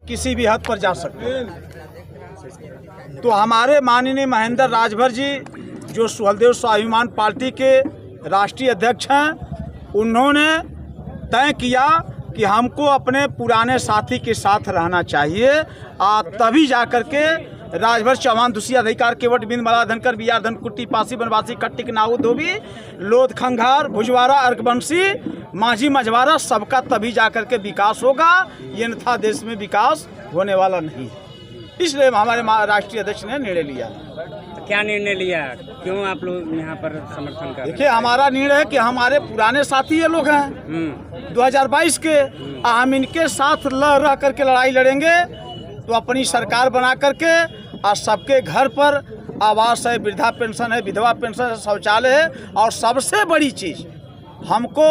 किसी भी हद पर जा सकते हैं। तो हमारे माननीय महेंद्र राजभर जी जो सुहलदेव स्वाभिमान पार्टी के राष्ट्रीय अध्यक्ष हैं, उन्होंने तय किया कि हमको अपने पुराने साथी के साथ रहना चाहिए, तभी जाकर के राजभर चौहान दुसिया अधिकार केवट बिंद मला धनकर बिहार धनकुट्टी पासी बनवासी कट्टिक नाऊ धोबी लोध खंघार भुजवारा अर्कबंशी माझी मझवारा सबका तभी जाकर के विकास होगा, ये अन्यथा देश में विकास होने वाला नहीं। इसलिए हमारे राष्ट्रीय अध्यक्ष ने निर्णय लिया। तो क्या निर्णय लिया, क्यों आप लोग यहाँ पर समर्थन कर? देखिए, हमारा निर्णय है कि हमारे पुराने साथी ये लोग हैं 2022 के, हम इनके साथ रह करके लड़ाई लड़ेंगे तो अपनी सरकार बना करके और सबके घर पर आवास है, वृद्धा पेंशन है, विधवा पेंशन है, शौचालय है, और सबसे बड़ी चीज़ हमको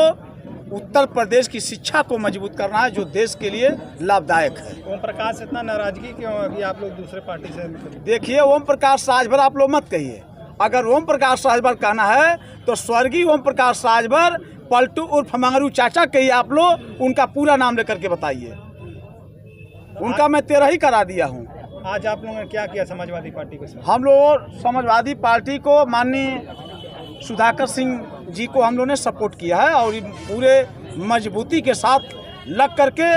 उत्तर प्रदेश की शिक्षा को मजबूत करना है जो देश के लिए लाभदायक है। ओम प्रकाश इतना नाराजगी क्यों अभी आप लोग दूसरे पार्टी से? देखिए, ओम प्रकाश राजभर आप लोग मत कहिए। अगर ओम प्रकाश राजभर कहना है तो स्वर्गीय ओम प्रकाश राजभर पलटू उर्फ मंगरू चाचा कहिए आप लोग, उनका पूरा नाम लेकर के बताइए। उनका मैं 13 ही करा दिया हूँ। आज आप लोगों ने क्या किया समाजवादी पार्टी को? हम लोग समाजवादी पार्टी को माननीय सुधाकर सिंह जी को हम लोगों ने सपोर्ट किया है और पूरे मजबूती के साथ लग करके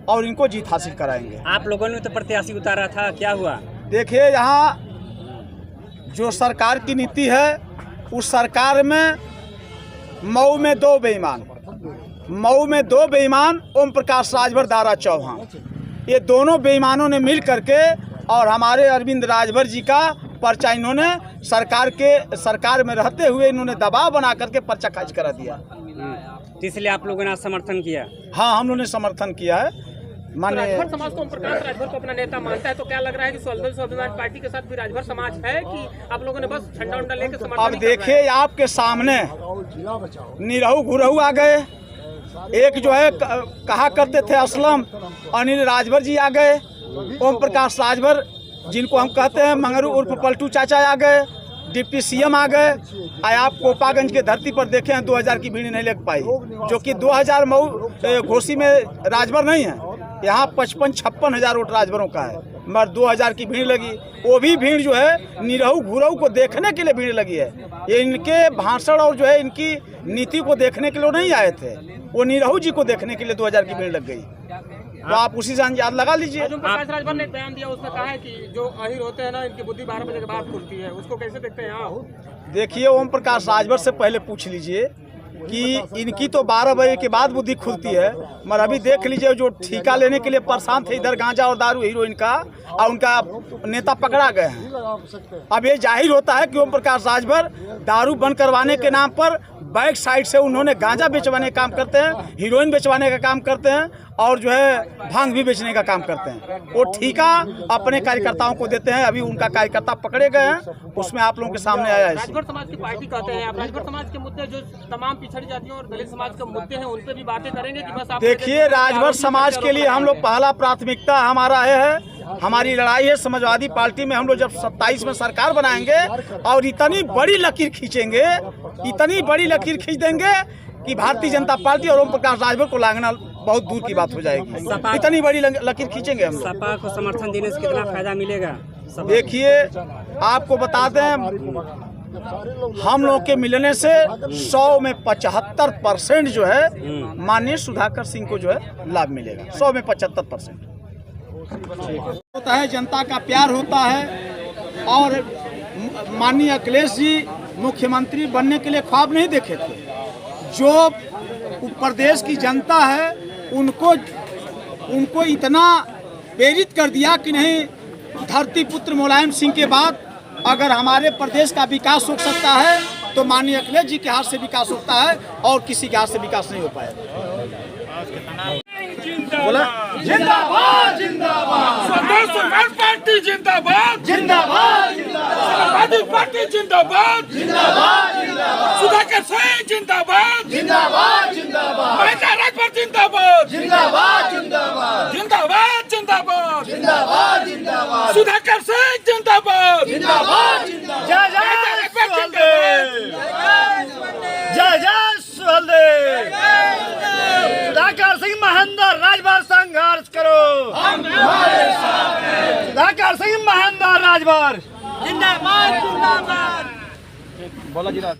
और इनको जीत हासिल कराएंगे। आप लोगों ने तो प्रत्याशी उतारा था, क्या हुआ? देखिए, यहाँ जो सरकार की नीति है उस सरकार में मऊ में दो बेईमान ओम प्रकाश राजभर दारा चौहान, ये दोनों बेईमानों ने मिल करके और हमारे अरविंद राजभर जी का पर्चा इन्होंने सरकार में रहते हुए इन्होंने दबाव बना करके पर्चा खारिज करा दिया। तो इसलिए आप लोगों ने समर्थन किया? हाँ, हम लोगों ने समर्थन किया है। राजभर समाज को ओम प्रकाश राजभर को अपना नेता मानता है, तो क्या लग रहा है कि सुहलदेव स्वाभिमान पार्टी के साथ भी राजभर समाज है कि आप लोगों ने बस झंडा उंडा लेकर समर्थन? अब देखिए, आपके सामने निरहू घुरहू आ गए। एक जो है कहा करते थे असलम अनिल राजभर जी आ गए, ओम प्रकाश राजभर जिनको हम कहते हैं मंगरू उर्फ पलटू चाचा आ गए, डिप्टी सीएम आ गए। आप कोपागंज के धरती पर देखे हैं 2000 की भीड़ नहीं लग पाई, जो कि 2000 मऊ घोसी में राजभर नहीं है, यहाँ 55-56 हज़ार वोट राजभरों का है, मगर 2000 की भीड़ लगी। वो भी भीड़ जो है निरहू घुरहू को देखने के लिए भीड़ लगी है। ये इनके भाषण और जो है इनकी नीति को देखने के लिए नहीं आए थे, वो निरहू जी को देखने के लिए 2000 की भीड़ लग गई। तो आप उसी से अंदाज लगा लीजिए। प्रकाश राजभर ने एक बयान दिया, उसमें कहा है कि जो अहिर होते हैं ना, इनकी बुद्धि 12 बजे के बाद खुलती है, उसको कैसे देखते हैं आप? देखिए, ओम प्रकाश राजभर से पहले पूछ लीजिए कि इनकी तो 12 बजे के बाद बुद्धि खुलती है, मगर अभी देख लीजिए जो ठेका लेने के लिए परेशान थे इधर गांजा और दारू हीरोइन का, और उनका नेता पकड़ा गए हैं। अब ये जाहिर होता है कि ओम प्रकाश राजभर दारू बंद करवाने के नाम पर बैक साइड से उन्होंने गांजा बेचवाने का काम करते हैं, हीरोइन बेचवाने का काम करते हैं, और जो है भांग भी बेचने का काम करते हैं। वो ठेका अपने कार्यकर्ताओं को देते हैं। अभी उनका कार्यकर्ता पकड़े गए हैं, उसमें आप लोगों के सामने आया है। राजभर समाज की पार्टी कहते हैं आप, राजभर समाज के मुद्दे जो तमाम पिछड़ी जातियों और दलित समाज के मुद्दे हैं उन पे भी बातें करेंगे कि बस आप? देखिए, राजभर समाज के लिए हम लोग पहला प्राथमिकता हमारा है, हमारी लड़ाई है समाजवादी पार्टी में। हम लोग जब 27 में सरकार बनाएंगे और इतनी बड़ी लकीर खींचेंगे, इतनी बड़ी लकीर खींच देंगे कि भारतीय जनता पार्टी और ओम प्रकाश राजभर को लांघना बहुत दूर की बात हो जाएगी। इतनी बड़ी लकीर खींचेंगे हम। सपा को समर्थन देने से कितना फायदा मिलेगा? देखिए, आपको बता दें, हम लोग के मिलने से 100 में 75% जो है माननीय सुधाकर सिंह को जो है लाभ मिलेगा। 100 में 75% होता है, जनता का प्यार होता है। और माननीय अखिलेश जी मुख्यमंत्री बनने के लिए ख्वाब नहीं देखे थे, जो प्रदेश की जनता है उनको इतना प्रेरित कर दिया कि नहीं, धरती पुत्र मुलायम सिंह के बाद अगर हमारे प्रदेश का विकास हो सकता है तो माननीय अखिलेश जी के हाथ से विकास होता है और किसी के हाथ से विकास नहीं हो पाएगा। बोला जिंदाबाद जिंदाबाद, स्वदेश समाज पार्टी जिंदाबाद जिंदाबाद, समाजवादी पार्टी जिंदाबाद जिंदाबाद जिंदाबाद, सुधाकर सिंह जिंदाबाद जिंदाबाद जिंदाबाद, महेंद्र राजभर जिंदाबाद जिंदाबाद जिंदाबाद, जिंदाबाद जिंदाबाद जिंदाबाद जिंदाबाद, सुधाकर सिंह जिंदाबाद जिंदाबाद जिंदाबाद, जय जय सुहलदेव, जय जय सुहलदेव, सुधाकर सिंह महेंद्र राजभर संघर्ष करो। राजभर जिंदाबाद जिंदाबाद। बोला जी राज